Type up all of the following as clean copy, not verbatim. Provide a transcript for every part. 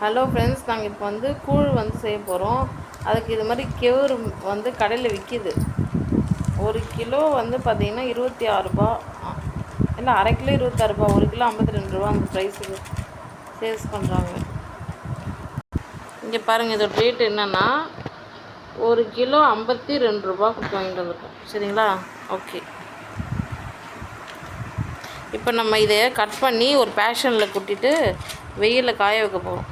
Hello friends, நாங்கள் இப்போ வந்து கூழ் வந்து செய்ய போகிறோம். அதுக்கு இது மாதிரி கெவுரு வந்து கடையில் விற்கிது. 1 கிலோ வந்து பார்த்திங்கன்னா 26 ரூபா, இல்லை அரை கிலோ 26 ரூபா, 1 கிலோ 52 ரூபா அந்த ப்ரைஸுக்கு சேல்ஸ் பண்ணுறாங்க. இங்கே பாருங்கள், இதோட ரேட் என்னென்னா 1 கிலோ 52 ரூபா கொடுத்து வாங்கிட்டு வந்துருக்கோம். சரிங்களா? ஓகே, இப்போ நம்ம இதை கட் பண்ணி ஒரு பேஷனில் கொட்டிட்டு வெயிலில் காய வைக்க போகிறோம்.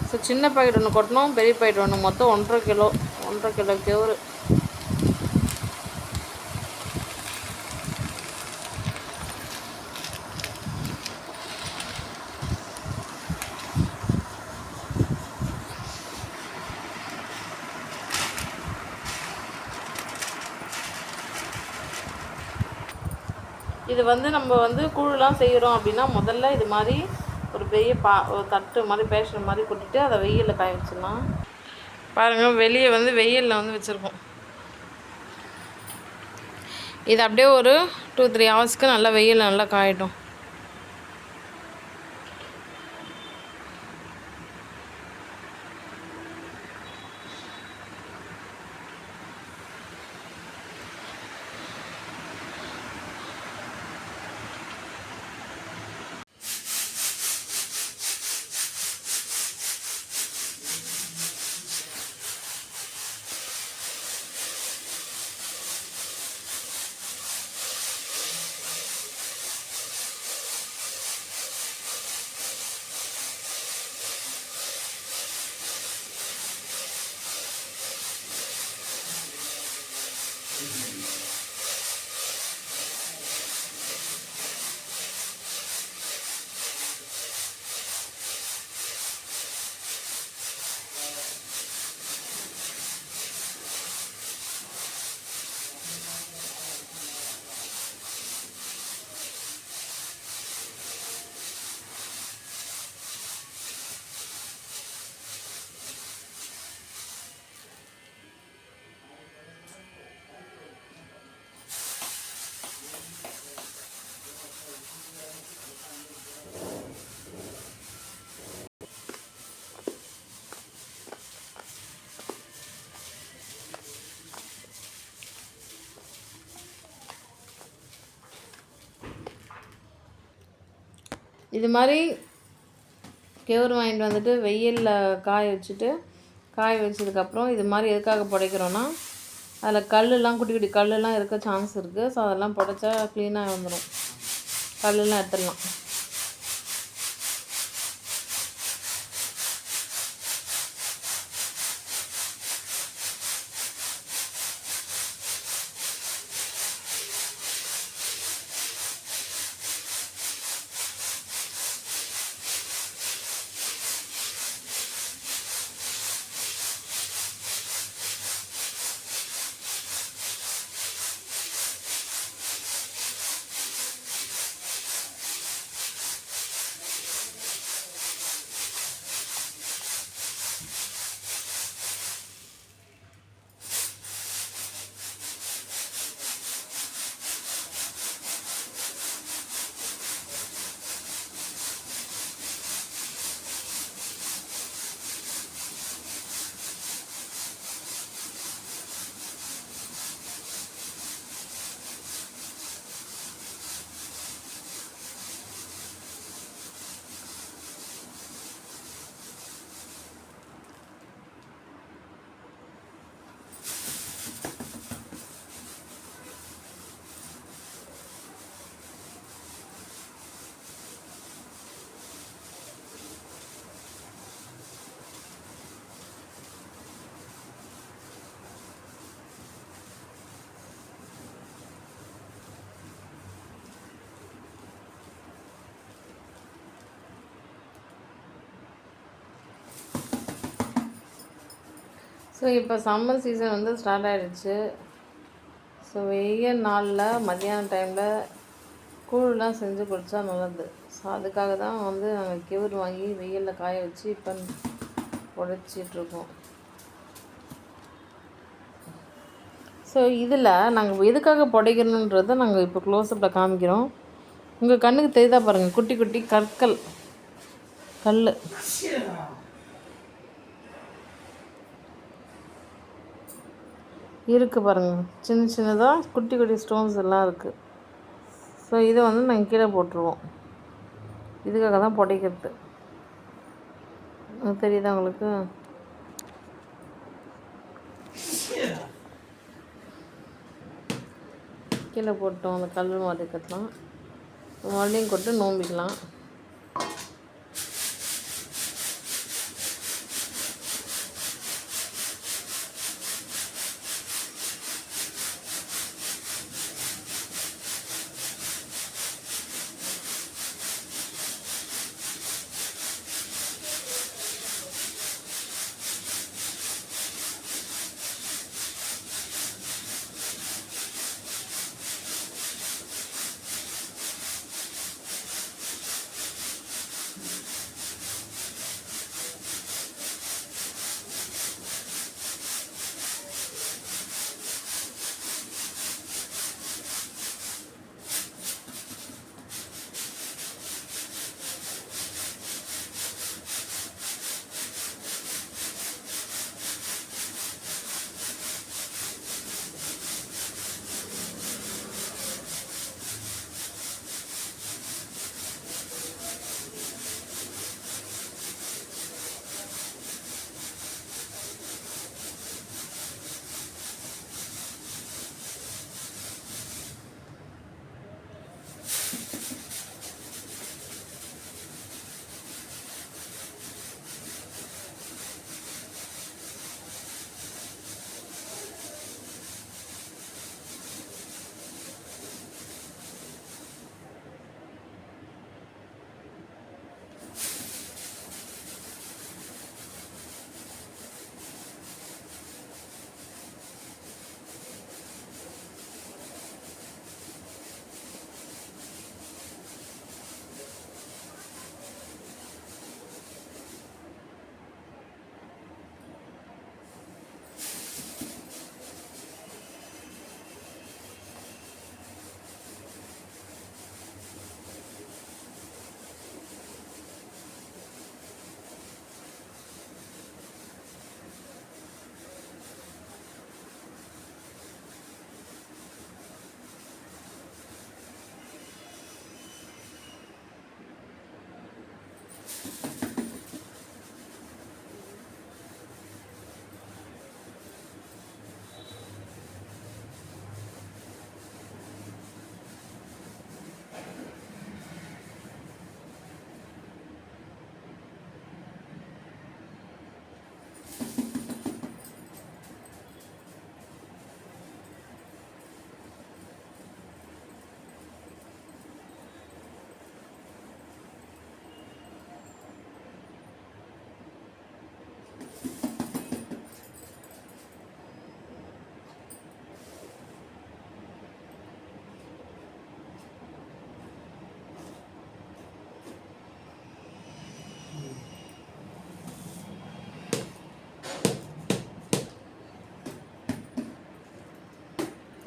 ஸோ சின்ன பாக்கெட் ஒன்று கொட்டணும், பெரிய பாக்கெட் ஒன்று, மொத்தம் 1,5 கிலோ கெவுரு. இது வந்து நம்ம வந்து கூழ்லாம் செய்கிறோம் அப்படின்னா முதல்ல இது மாதிரி ஒரு பெரிய ஒரு தட்டு மாதிரி பேஷன் மாதிரி கொட்டிட்டு அதை வெயிலில் காய வச்சிடலாம். பாருங்கள், வெளியே வந்து வெயிலில் வந்து வச்சுருக்கோம். இது அப்படியே ஒரு 2-3 ஹவர்ஸ்க்கு நல்லா வெயிலில் நல்லா காயட்டும். இது மாதிரி கெவுரு வாங்கிட்டு வந்துட்டு வெயிலில் காய வச்சதுக்கப்புறம் இது மாதிரி எதுக்காக புடைக்கிறோன்னா, அதில் கல்லுலாம் குட்டி குட்டி கல்லுலாம் இருக்க சான்ஸ் இருக்குது. ஸோ அதெல்லாம் புடைச்சா க்ளீனாக வந்துடும், கல்லுலாம் எடுத்துடலாம். ஸோ இப்போ சம்மர் சீசன் வந்து ஸ்டார்ட் ஆகிடுச்சு. ஸோ வெயில் நாளில் மத்தியான டைமில் கூழ்லாம் செஞ்சு குடித்தா நல்லது. ஸோ அதுக்காக தான் வந்து நாங்கள் கெவுரு வாங்கி வெயிலில் காய வச்சு இப்போ புடைச்சிட்ருக்கோம். ஸோ இதில் நாங்கள் எதுக்காக புடைக்கணுன்றதை நாங்கள் இப்போ க்ளோஸ்அப்பில் காமிக்கிறோம். உங்கள் கண்ணுக்கு தெரியுதா பாருங்கள், குட்டி குட்டி கற்கள், கல் இருக்குது பாருங்கள். சின்ன சின்னதாக குட்டி குட்டி ஸ்டோன்ஸ் எல்லாம் இருக்குது. ஸோ இதை வந்து நாங்கள் கீழே போட்டுருவோம். இதுக்காக தான் புடைக்கிறது. தெரியுதா உங்களுக்கு? கீழே போட்டோம். அந்த கல் மாதிரி கட்டலாம், மறுபடியும் கொட்டு நோம்பிக்கலாம்.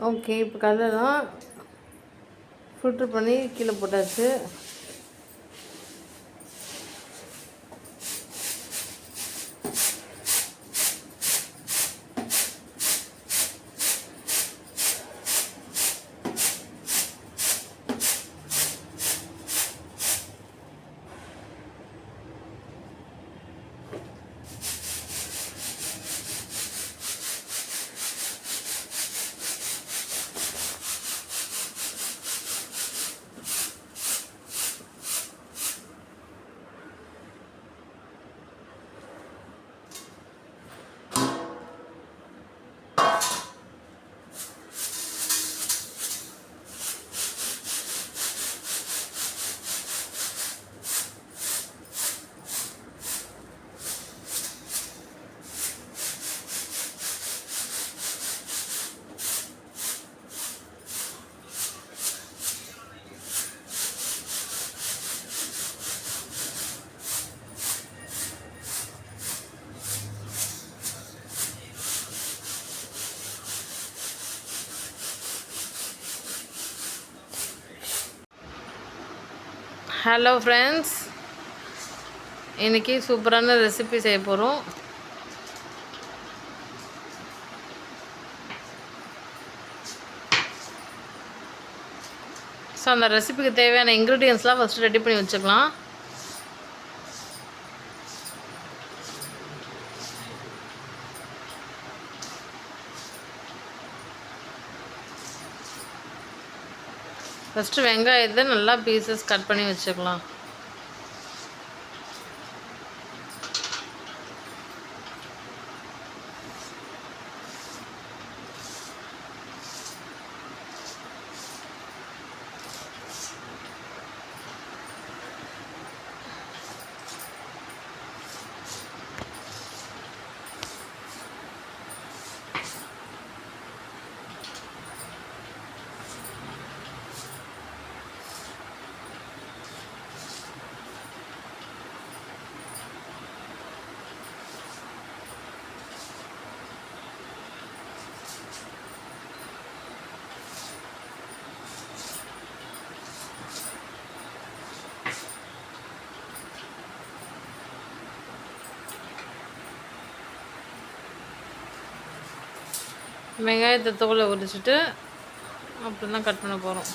ஓகே, இப்போ கல்லெல்லாம் ஃபில்ட்ரு பண்ணி கீழே போட்டாச்சு. ஹலோ ஃப்ரெண்ட்ஸ், இன்றைக்கி சூப்பரான ரெசிபி செய்ய போகிறோம். ஸோ அந்த ரெசிபிக்கு தேவையான இன்க்ரீடியன்ஸ்லாம் ஃபஸ்ட்டு ரெடி பண்ணி வச்சுக்கலாம். ஃபஸ்ட்டு வெங்காயத்தை நல்லா பீசஸ் கட் பண்ணி வச்சுக்கலாம். வெங்காயத்தை தோலை உரிச்சிட்டு அப்புறம் தான் கட் பண்ண போகிறோம்.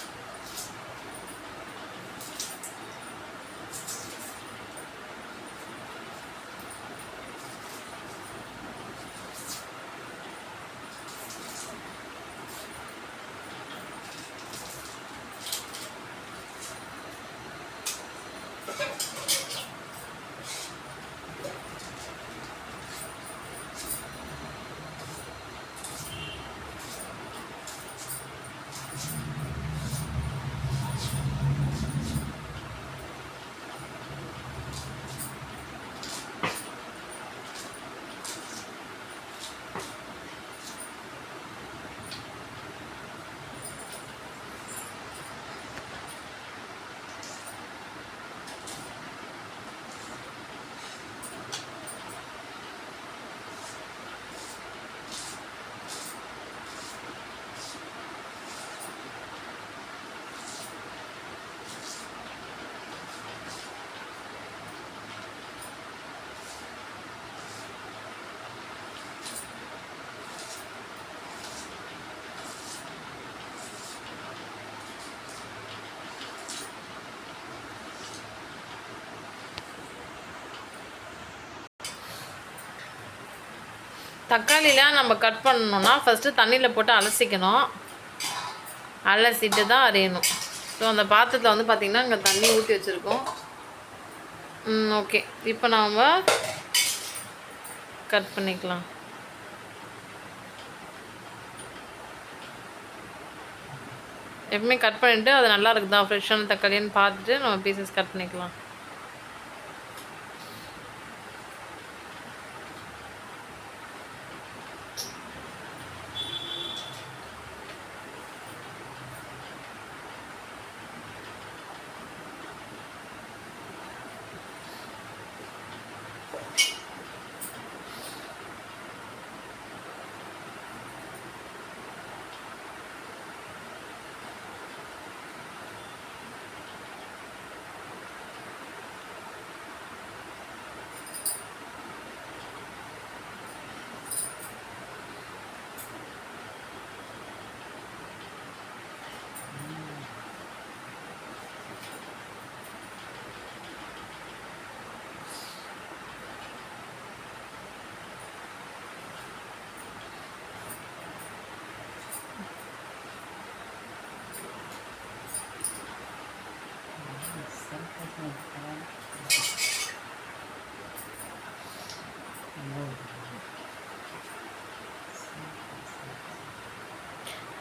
தக்காளிலாம் நம்ம கட் பண்ணணுன்னா ஃபஸ்ட்டு தண்ணியில் போட்டு அலசிக்கணும். அலசிட்டு தான் அரையணும். ஸோ அந்த பாத்திரத்தில் வந்து பார்த்திங்கன்னா இங்கே தண்ணி ஊற்றி வச்சுருக்கோம். ஓகே, இப்போ நாம் கட் பண்ணிக்கலாம். எப்பவுமே கட் பண்ணிவிட்டு அது நல்லா இருக்குதா ஃப்ரெஷ்ஷான தக்காளின்னு பார்த்துட்டு நம்ம பீசஸ் கட் பண்ணிக்கலாம்.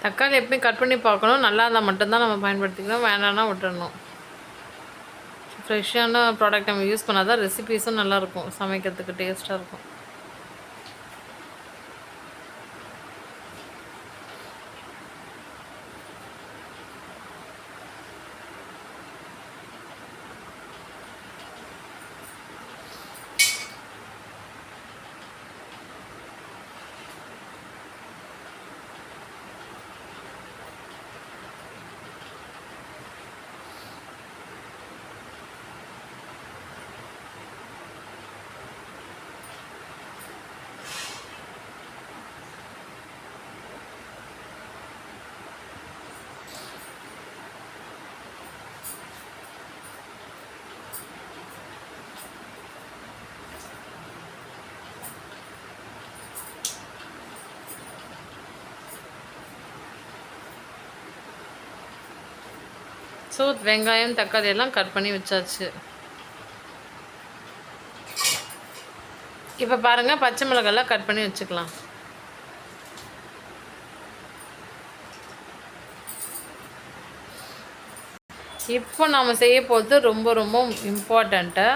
தக்காளி எப்பவுமே கட் பண்ணி பார்க்கணும். நல்லா இருந்தால் மட்டும்தான் நம்ம பயன்படுத்திக்கணும், வேண்டாம்னா விட்டுடணும். ஃப்ரெஷ்ஷான ப்ராடக்ட் நம்ம யூஸ் பண்ணால் தான் ரெசிபீஸும் நல்லாயிருக்கும், சமைக்கிறதுக்கு டேஸ்ட்டாக இருக்கும். ஸோ வெங்காயம் தக்காளி எல்லாம் கட் பண்ணி வச்சாச்சு. இப்போ பாருங்கள், பச்சை மிளகாலாம் கட் பண்ணி வச்சுக்கலாம். இப்போ நாம் செய்ய போகிறது ரொம்ப ரொம்ப இம்பார்ட்டண்ட்டு.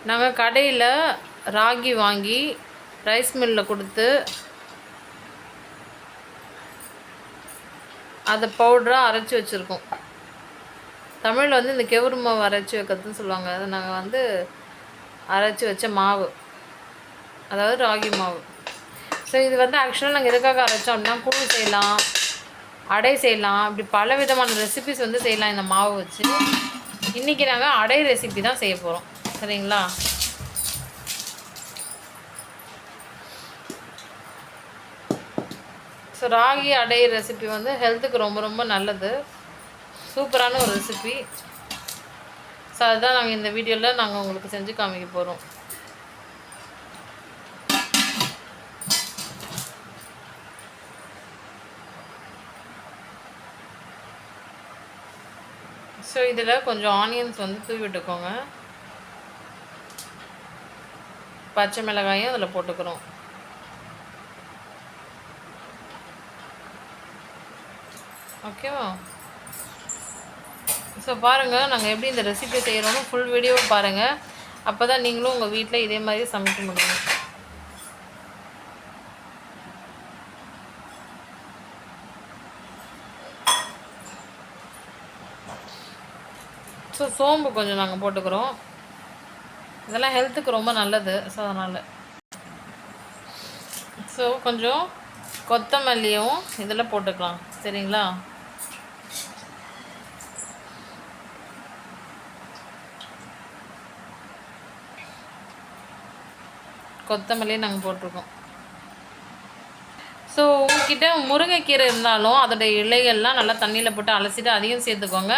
நாங்கள் கடையில் ராகி வாங்கி ரைஸ் மில்லில் கொடுத்து அதை பவுடராக அரைச்சி வச்சுருக்கோம். தமிழில் வந்து இந்த கெவுரு மாவு அரைச்சி வைக்கிறதுன்னு சொல்லுவாங்க. அதை நாங்கள் வந்து அரைச்சி வச்ச மாவு, அதாவது ராகி மாவு. ஸோ இது வந்து ஆக்சுவலாக நாங்கள் எதுக்காக அரைச்சோம் அப்படின்னா, கூழ் செய்யலாம், அடை செய்யலாம், இப்படி பல விதமான ரெசிபிஸ் வந்து செய்யலாம் இந்த மாவு வச்சு. இன்றைக்கி நாங்கள் அடை ரெசிபி தான் செய்ய போகிறோம். சரிங்களா? ஸோ ராகி அடை ரெசிபி வந்து ஹெல்த்துக்கு ரொம்ப ரொம்ப நல்லது. சூப்பரான ஒரு ரெசிபி. ஸோ அதுதான் நாங்கள் இந்த வீடியோவில் நாங்கள் உங்களுக்கு செஞ்சு காமிக்க போகிறோம். ஸோ இதில் கொஞ்சம் ஆனியன்ஸ் வந்து தூவி விட்டுக்கோங்க. பச்சை மிளகாயும் அதில் போட்டுக்கிறோம். ஓகேவா? ஸோ பாருங்கள், நாங்கள் எப்படி இந்த ரெசிபி செய்கிறோன்னு ஃபுல் வீடியோவை பாருங்கள். அப்போ தான் நீங்களும் உங்கள் வீட்டில் இதே மாதிரி சமைக்க முடியும். ஸோ சோம்பு கொஞ்சம் நாங்கள் போட்டுக்கிறோம். இதெல்லாம் ஹெல்த்துக்கு ரொம்ப நல்லது. ஸோ அதனால் ஸோ கொஞ்சம் கொத்தமல்லியும் இதில் போட்டுக்கலாம். சரிங்களா? கொத்தமல்லியும் நாங்கள் போட்டிருக்கோம். ஸோ உங்ககிட்ட முருங்கைக்கீரை இருந்தாலும் அதோடய இலைகள்லாம் நல்லா தண்ணியில் போட்டு அலசிட்டு அதையும் சேர்த்துக்கோங்க.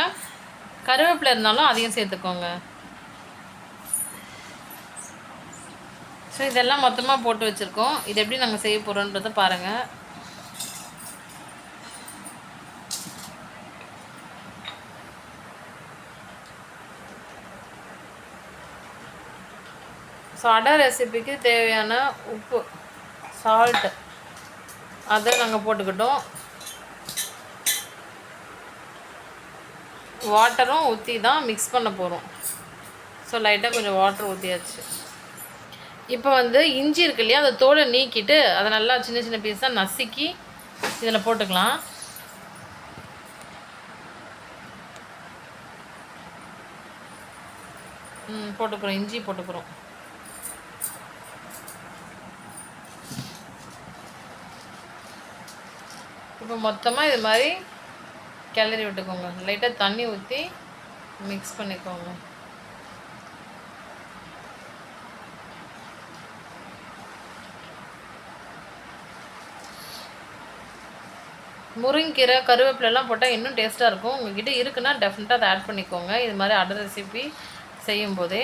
கருவேப்பிலை இருந்தாலும் அதையும் சேர்த்துக்கோங்க. ஸோ இதெல்லாம் மொத்தமாக போட்டு வச்சுருக்கோம். இது எப்படி நாங்கள் செய்ய போகிறோன்றதை பாருங்கள். ஸோ அடை ரெசிபிக்கு தேவையான உப்பு, சால்ட்டு அதை நாங்கள் போட்டுக்கிட்டோம். வாட்டரும் ஊற்றி தான் மிக்ஸ் பண்ண போகிறோம். ஸோ லைட்டாக கொஞ்சம் வாட்டர் ஊற்றியாச்சு. இப்போ வந்து இஞ்சி இருக்கு இல்லையா, அதை தோலை நீக்கிட்டு அதை நல்லா சின்ன சின்ன பீஸாக நசுக்கி இதில் போட்டுக்கலாம். போட்டுக்கிறோம், இஞ்சி போட்டுக்கிறோம். இப்போ மொத்தமாக இது மாதிரி கிளறி விட்டுக்கோங்க. லைட்டாக தண்ணி ஊற்றி மிக்ஸ் பண்ணிக்கோங்க. முருங்கீரை, கருவேப்பிலெல்லாம் போட்டால் இன்னும் டேஸ்ட்டாக இருக்கும். உங்கள்கிட்ட இருக்குன்னா டெஃபினட்டாக அதை ஆட் பண்ணிக்கோங்க. இது மாதிரி அடை ரெசிபி செய்யும்போதே.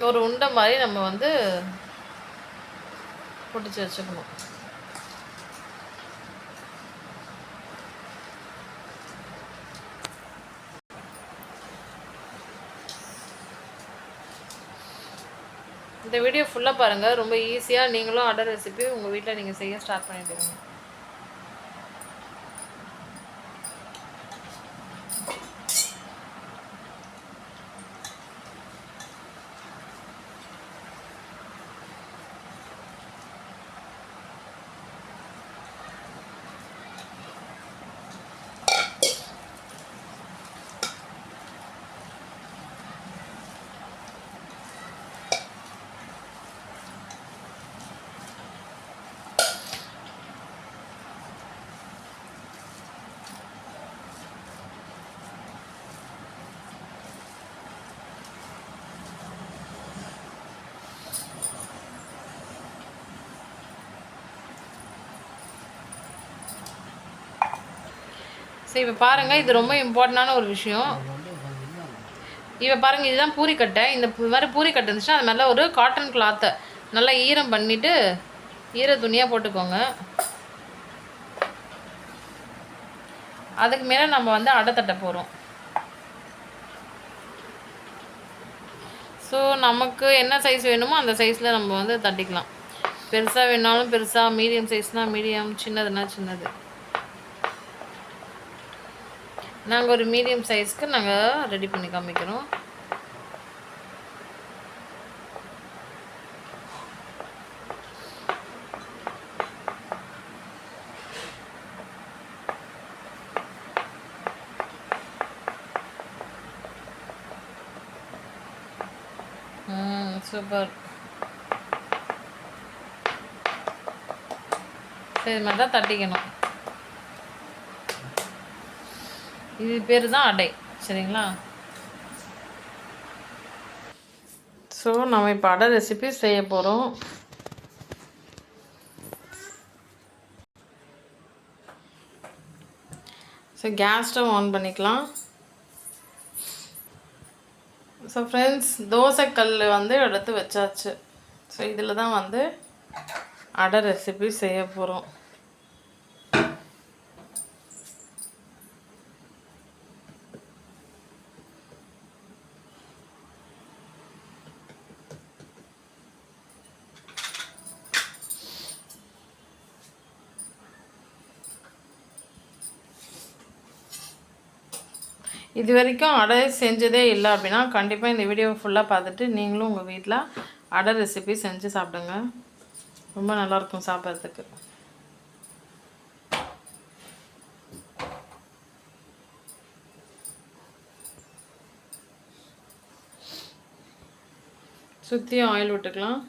ஒரு உண்டை மாதிரி நம்ம வந்து பிடிச்சி வச்சுக்கணும். இந்த வீடியோ ஃபுல்லாக பாருங்கள். ரொம்ப ஈஸியாக நீங்களும் அடை ரெசிபி உங்கள் வீட்டில் நீங்கள் செய்ய ஸ்டார்ட் பண்ணிவிடுங்க. சரி இப்போ பாருங்கள், இது ரொம்ப இம்பார்ட்டண்டான ஒரு விஷயம். இப்போ பாருங்கள், இதுதான் பூரிக்கட்டை. இந்த மாதிரி பூரிக்கட்டை இருந்துச்சுன்னா அது மேலே ஒரு காட்டன் கிளாத்தை நல்லா ஈரம் பண்ணிவிட்டு ஈர துணியாக போட்டுக்கோங்க. அதுக்கு மேலே நம்ம வந்து அடை தட்ட போகிறோம். ஸோ நமக்கு என்ன சைஸ் வேணுமோ அந்த சைஸில் நம்ம வந்து தட்டிக்கலாம். பெருசாக வேணாலும் பெருசாக, மீடியம் சைஸ்னால் மீடியம், சின்னதுன்னா சின்னது. நாங்கள் ஒரு மீடியம் சைஸ்க்கு நாங்கள் ரெடி பண்ணி காமிக்கிறோம். சூப்பர். சரி, மாதிரி தான் தட்டிக்கணும். இது பேர் தான் அடை. சரிங்களா? ஸோ நம்ம இப்போ அடை ரெசிபி செய்ய போகிறோம். ஸோ கேஸ் ஸ்டவ் ஆன் பண்ணிக்கலாம். ஸோ ஃப்ரெண்ட்ஸ், தோசைக்கல் வந்து எடுத்து வச்சாச்சு. ஸோ இதில் தான் வந்து அடை ரெசிபி செய்ய போகிறோம். இது வரைக்கும் அடை செஞ்சதே இல்லை அப்படின்னா கண்டிப்பாக இந்த வீடியோவை ஃபுல்லாக பார்த்துட்டு நீங்களும் உங்கள் வீட்டில் அடை ரெசிபி செஞ்சு சாப்பிடுங்க. ரொம்ப நல்லாயிருக்கும் சாப்பிட்றதுக்கு. சுற்றியும் ஆயில் விட்டுக்கலாம்.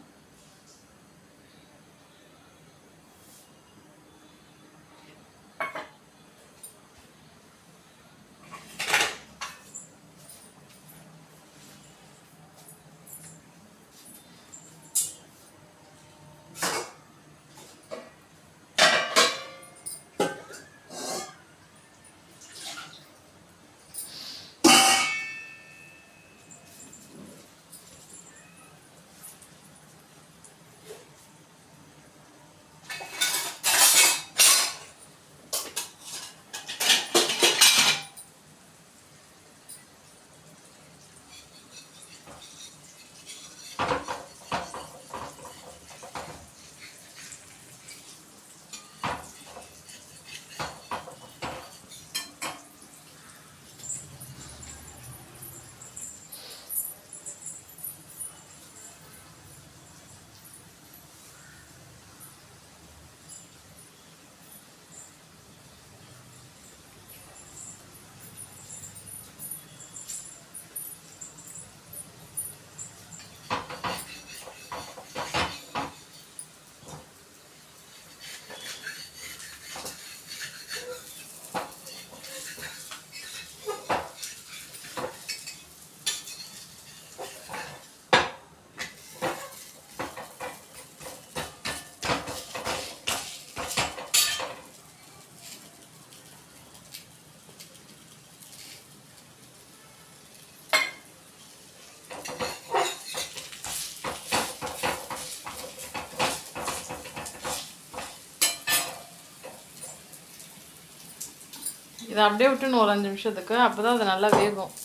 இதை அப்படியே விட்டுன்னு ஒரு 5 நிமிஷத்துக்கு, அப்போ தான் அது நல்லா வேகும்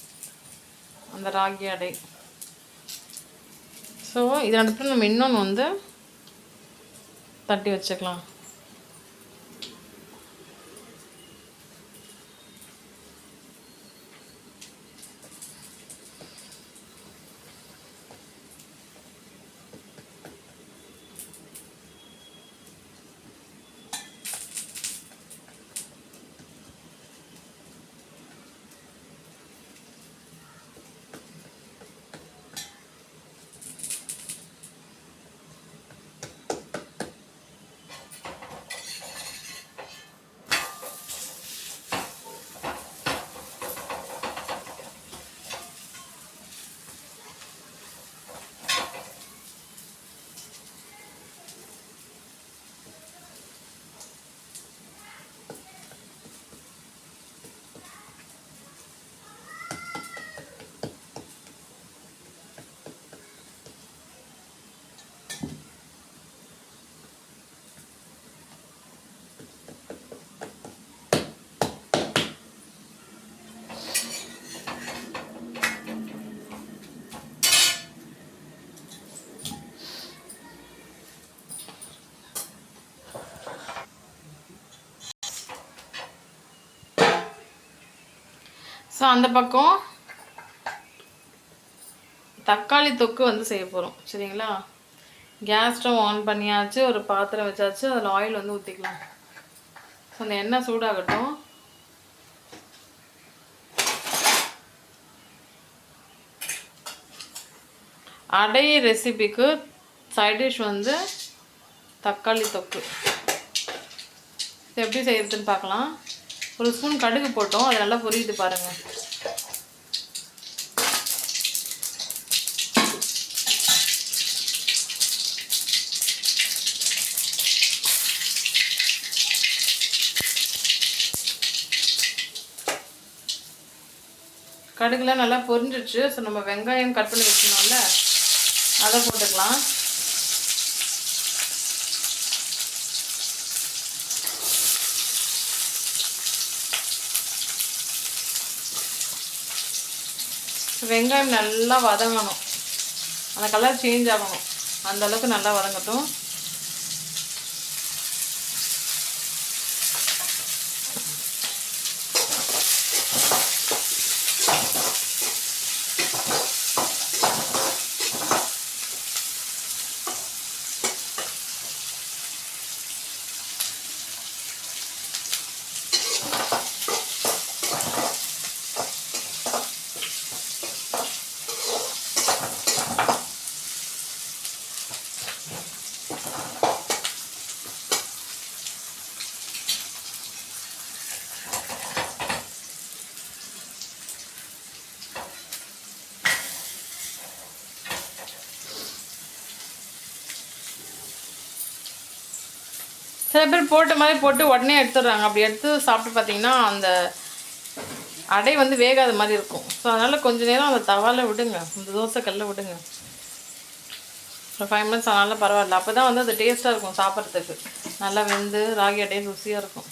அந்த ராகி அடை. ஸோ இதை அடுத்து நம்ம இன்னொன்று வந்து தட்டி வச்சுக்கலாம். ஸோ அந்த பக்கம் தக்காளி தொக்கு வந்து செய்ய போகிறோம். சரிங்களா? கேஸ் ஸ்டவ் ஆன் பண்ணியாச்சு, ஒரு பாத்திரம் வச்சாச்சு, அதில் ஆயில் வந்து ஊற்றிக்கலாம். ஸோ அந்த எண்ணெய் சூடாகட்டும். அடை ரெசிபிக்கு சைட் டிஷ் வந்து தக்காளி தொக்கு. இது எப்படி செய்யறதுன்னு பார்க்கலாம். ஒரு ஸ்பூன் கடுகு போட்டோம், அது நல்லா பொரியுது பாருங்கள். கடுகுலாம் நல்லா பொரிஞ்சிடுச்சு. ஸோ நம்ம வெங்காயம் கட் பண்ணி வச்சுக்கணும்ல, அதை போட்டுக்கலாம். வெங்காயம் நல்லா வதங்கணும், அந்த கலர் சேஞ்ச் ஆகணும், அந்த அளவுக்கு நல்லா வதங்கட்டும். சில பேர் போட்ட மாதிரி போட்டு உடனே எடுத்துடுறாங்க. அப்படி எடுத்து சாப்பிட்டு பார்த்தீங்கன்னா அந்த அடை வந்து வேகாத மாதிரி இருக்கும். ஸோ அதனால் கொஞ்சம் நேரம் அந்த தவாவில் விடுங்க, அந்த தோசைக்கல்ல விடுங்க. ஒரு 5 மினிட்ஸ் ஆனாலும் பரவாயில்ல. அப்போ தான் வந்து அது டேஸ்ட்டாக இருக்கும் சாப்பிட்றதுக்கு. நல்லா வெந்து ராகி அடையும் ருசியாக இருக்கும்.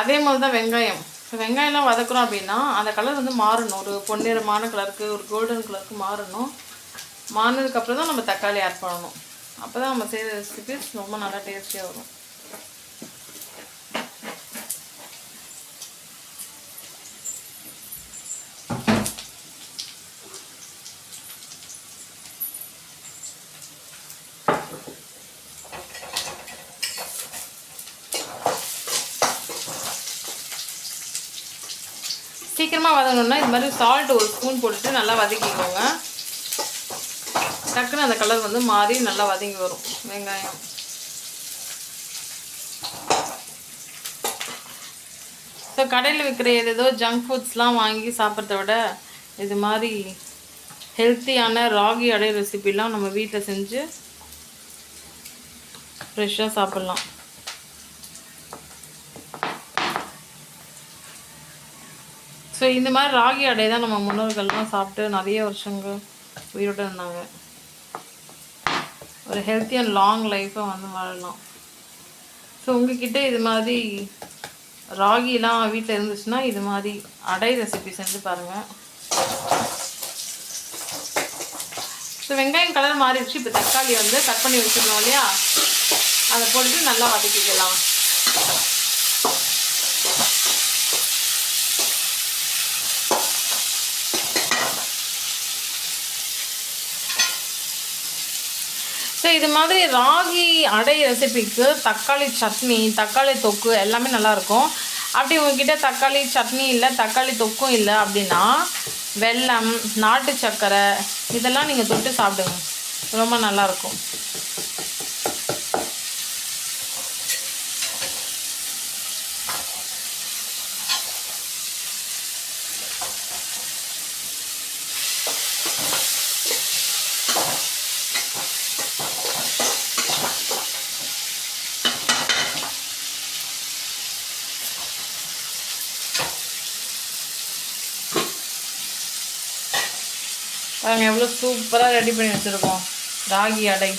அதே மாதிரி தான் வெங்காயம். வெங்காயம்லாம் வதக்குறோம் அப்படின்னா அந்த கலர் வந்து மாறணும், ஒரு பொன்னிறமான கலருக்கு, ஒரு கோல்டன் கலருக்கு மாறணும். மாறினதுக்கப்புறம் தான் நம்ம தக்காளி ஆட் பண்ணணும். அப்போ தான் நம்ம செய்கிற ரெசிபிஸ் ரொம்ப நல்லா டேஸ்டியாக வரும். சீக்கிரமாக வதங்கணுன்னா இது மாதிரி சால்ட் ஒரு ஸ்பூன் போட்டுட்டு நல்லா வதக்கிக்கோங்க. டக்குன்னு அந்த கலர் வந்து மாறி நல்லா வதங்கி வரும் வெங்காயம். ஸோ கடையில் விற்கிற ஏதேதோ ஜங்க் ஃபுட்ஸ்லாம் வாங்கி சாப்பிட்றத விட இது மாதிரி ஹெல்த்தியான ராகி அடை ரெசிபிலாம் நம்ம வீட்டில் செஞ்சு ஃப்ரெஷ்ஷாக சாப்பிட்லாம். ஸோ இந்த மாதிரி ராகி அடை தான் நம்ம முன்னோர்கள்லாம் சாப்பிட்டு நிறைய வருஷங்கள் உயிரோடு இருந்தாங்க. ஒரு ஹெல்த்தி அண்ட் லாங் லைஃப்பை வந்து வாழலாம். ஸோ உங்ககிட்ட இது மாதிரி ராகிலாம் வீட்டில் இருந்துச்சுன்னா இது மாதிரி அடை ரெசிபி செஞ்சு பாருங்கள். ஸோ வெங்காயம் கலர் மாறிடுச்சு. இப்போ தக்காளி வந்து கட் பண்ணி வச்சுருந்தோம் இல்லையா, அதை போட்டுட்டு நல்லா வதக்கிக்கலாம். ஸோ இது மாதிரி ராகி அடை ரெசிபிக்கு தக்காளி சட்னி, தக்காளி தொக்கு எல்லாமே நல்லாயிருக்கும். அப்படி உங்ககிட்ட தக்காளி சட்னி இல்லை, தக்காளி தொக்கும் இல்லை அப்படின்னா வெல்லம், நாட்டு சர்க்கரை இதெல்லாம் நீங்கள் தொட்டு சாப்பிடுங்க, ரொம்ப நல்லாயிருக்கும். பாருங்கள் எவ்வளோ சூப்பராக ரெடி பண்ணி வச்சுருக்கோம் ராகி அடை.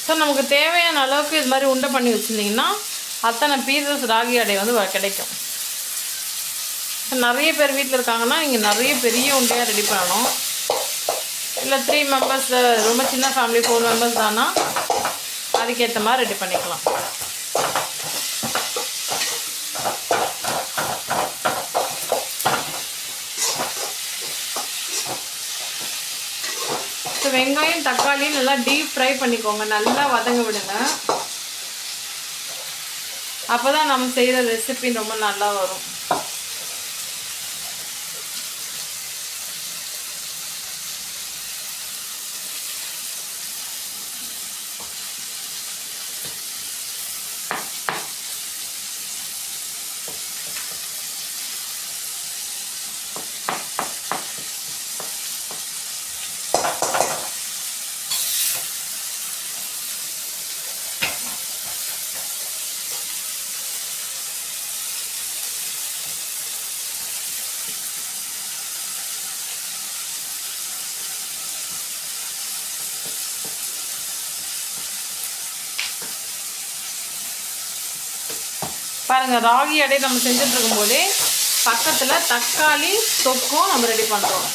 ஸோ நமக்கு தேவையான அளவுக்கு இது மாதிரி உண்டை பண்ணி வச்சுருந்தீங்கன்னா அத்தனை பீசஸ் ராகி அடை வந்து கிடைக்கும். நிறைய பேர் வீட்டில் இருக்காங்கன்னா நீங்கள் நிறைய பெரிய உண்டையாக ரெடி பண்ணணும். இல்லை 3 மெம்பர்ஸ், ரொம்ப சின்ன ஃபேமிலி 4 மெம்பர்ஸ் தானா அதுக்கேற்ற மாதிரி ரெடி பண்ணிக்கலாம். வெங்காயம் தக்காளியும் நல்லா டீப் ஃப்ரை பண்ணிக்கோங்க, நல்லா வதங்க விடுங்க. அப்போ தான் நம்ம செய்கிற ரெசிபி ரொம்ப நல்லா வரும். பாருங்கள், ராகி அடை நம்ம செஞ்சுட்டு இருக்கும்போதே பக்கத்தில் தக்காளி தொக்கும் நம்ம ரெடி பண்ணுறோம்.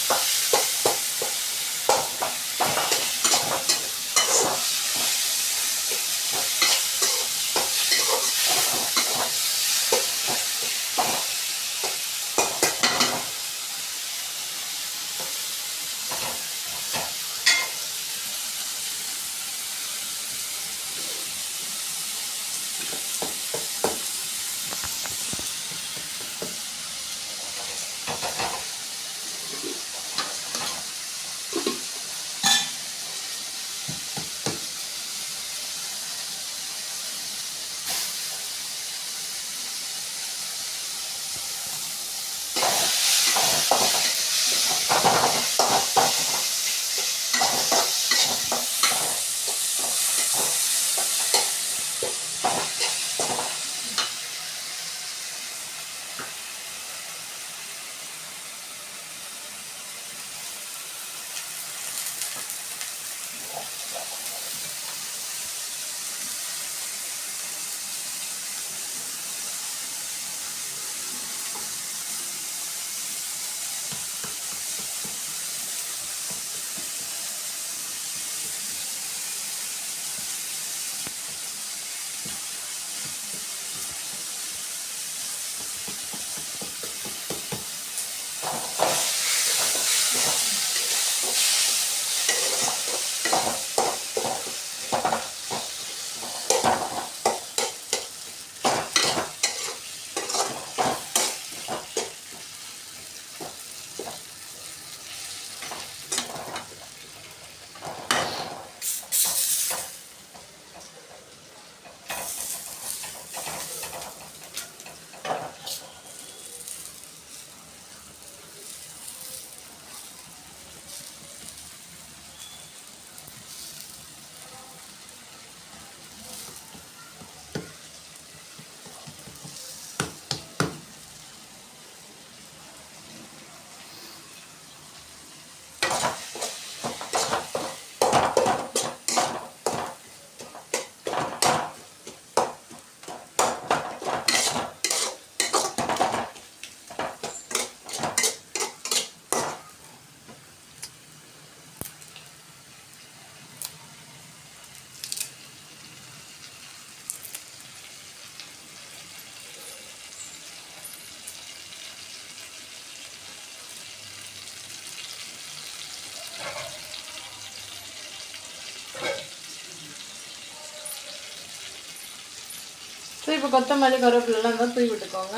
ஸோ இப்போ கொத்தமல்லி கருவேப்பிலெலாம் இருந்தால் தூவி விட்டுக்கோங்க.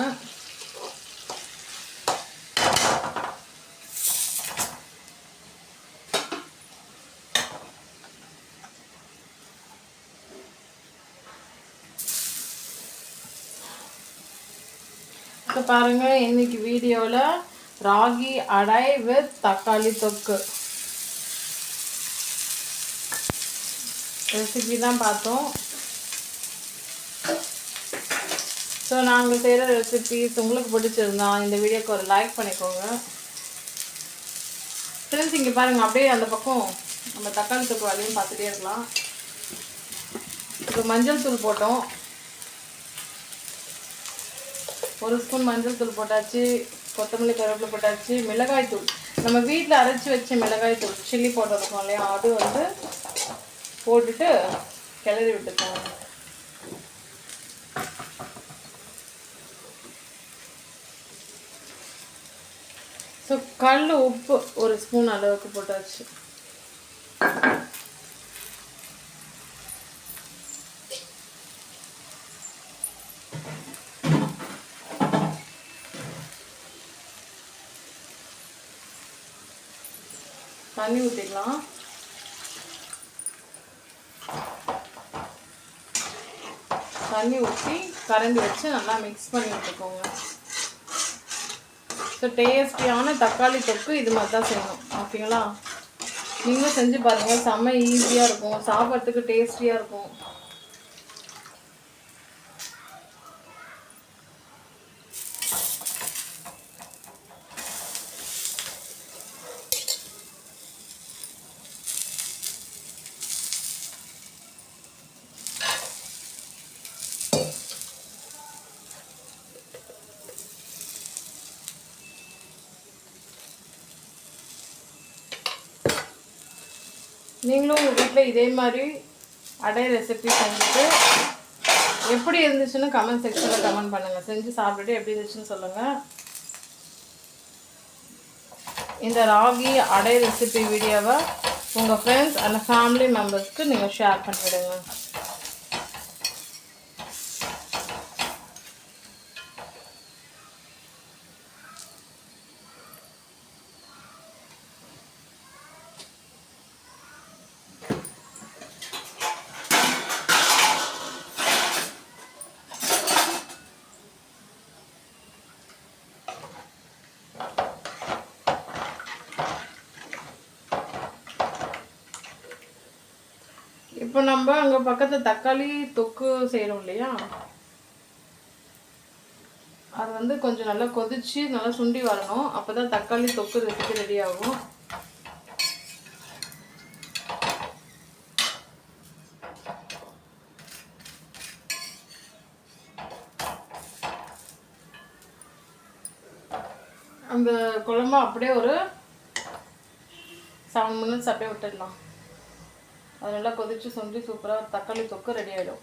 இப்போ பாருங்கள், இன்னைக்கு வீடியோவில் ராகி அடை வித் தக்காளி தொக்கு ரெசிபி தான் பார்த்தோம். ஸோ நாங்கள் செய்கிற ரெசிபிஸ் உங்களுக்கு பிடிச்சிருந்தா இந்த வீடியோக்கு ஒரு லைக் பண்ணிக்கோங்க ஃப்ரெண்ட்ஸ். இங்கே பாருங்கள், அப்படியே அந்த பக்கம் நம்ம தக்காளி தொக்கு வேலையும் பார்த்துட்டே இருக்கலாம். இப்போ மஞ்சள் தூள் போட்டோம், 1 ஸ்பூன் மஞ்சள் தூள் போட்டாச்சு, கொத்தமல்லி கருவேப்பிலை போட்டாச்சு, மிளகாய் தூள் நம்ம வீட்டில் அரைச்சி வச்ச மிளகாய் தூள் சில்லி பவுடர் இருக்கும் இல்லையா, அது வந்து போட்டுட்டு கிளறி விட்டுக்கோங்க. ஸோ கல் உப்பு ஒரு ஸ்பூன் அளவுக்கு போட்டாச்சு. தண்ணி ஊற்றிக்கலாம். தண்ணி ஊற்றி கரண்டி வச்சு நல்லா மிக்ஸ் பண்ணி விட்டுக்கோங்க. ஸோ டேஸ்டியான தக்காளி தொக்கு இது மாதிரி தான் செய்யணும். ஓகேங்களா? நீங்களும் செஞ்சு பாருங்கள். செம்ம ஈஸியாக இருக்கும், சாப்பிட்றதுக்கு டேஸ்டியாக இருக்கும். நீங்களும் உங்கள் வீட்டில் இதே மாதிரி அடை ரெசிபி செஞ்சுட்டு எப்படி இருந்துச்சுன்னு கமெண்ட் செக்ஷனில் கமெண்ட் பண்ணுங்கள். செஞ்சு சாப்பிட்டுட்டு எப்படி இருந்துச்சுன்னு சொல்லுங்கள். இந்த ராகி அடை ரெசிபி வீடியோவை உங்கள் ஃப்ரெண்ட்ஸ் அண்ட் ஃபேமிலி மெம்பர்ஸ்க்கு நீங்கள் ஷேர் பண்ணிவிடுங்க. இப்போ நம்ம அங்கே பக்கத்தில் தக்காளி தொக்கு செய்கிறோம் இல்லையா, அது வந்து கொஞ்சம் நல்லா கொதிச்சு நல்லா சுண்டி வரணும். அப்போ தான் தக்காளி தொக்கு ரெசிபி ரெடி ஆகும். அந்த குழம்பு அப்படியே ஒரு 7 minutes அப்படியே விட்டுடலாம். அது நல்லா கொதிச்சு சுண்டி சூப்பராக தக்காளி தொக்கு ரெடி ஆகிடும்.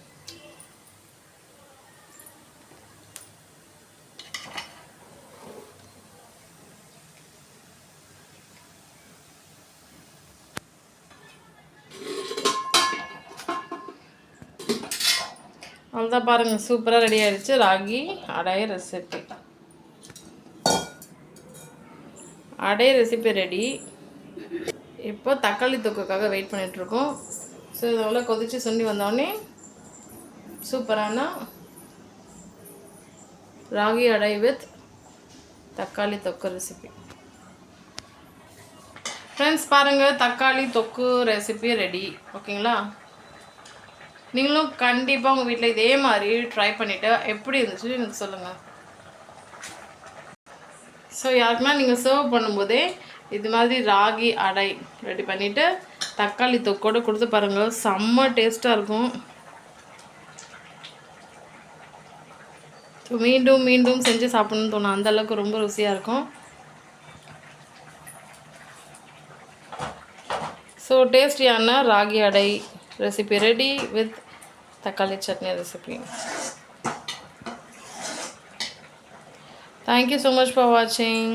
அவ்வளோதான் பாருங்கள், சூப்பராக ரெடி ஆகிடுச்சு ராகி அடை ரெசிபி. அடை ரெசிபி ரெடி. இப்போ தக்காளி தொக்குக்காக வெயிட் பண்ணிகிட்ருக்கோம். ஸோ இதெல்லாம் கொதித்து சுண்டி வந்தோடனே சூப்பரான ராகி அடை வித் தக்காளி தொக்கு ரெசிபி. ஃப்ரெண்ட்ஸ் பாருங்கள், தக்காளி தொக்கு ரெசிபி ரெடி. ஓகேங்களா? நீங்களும் கண்டிப்பாக உங்கள் வீட்டில் இதே மாதிரி ட்ரை பண்ணிவிட்டு எப்படி இருந்துச்சு எனக்கு சொல்லுங்கள். ஸோ யாருக்குன்னா நீங்கள் சர்வ் பண்ணும்போதே இது மாதிரி ராகி அடை ரெடி பண்ணிவிட்டு தக்காளி தொக்கோடு கொடுத்து பாருங்கள், செம்ம டேஸ்ட்டாக இருக்கும். ஸோ மீண்டும் மீண்டும் செஞ்சு சாப்பிட்ணுன்னு தோணும், அந்தளவுக்கு ரொம்ப ருசியாக இருக்கும். ஸோ டேஸ்டியான ராகி அடை ரெசிபி ரெடி வித் தக்காளி chutney recipe. Thank you so much for watching.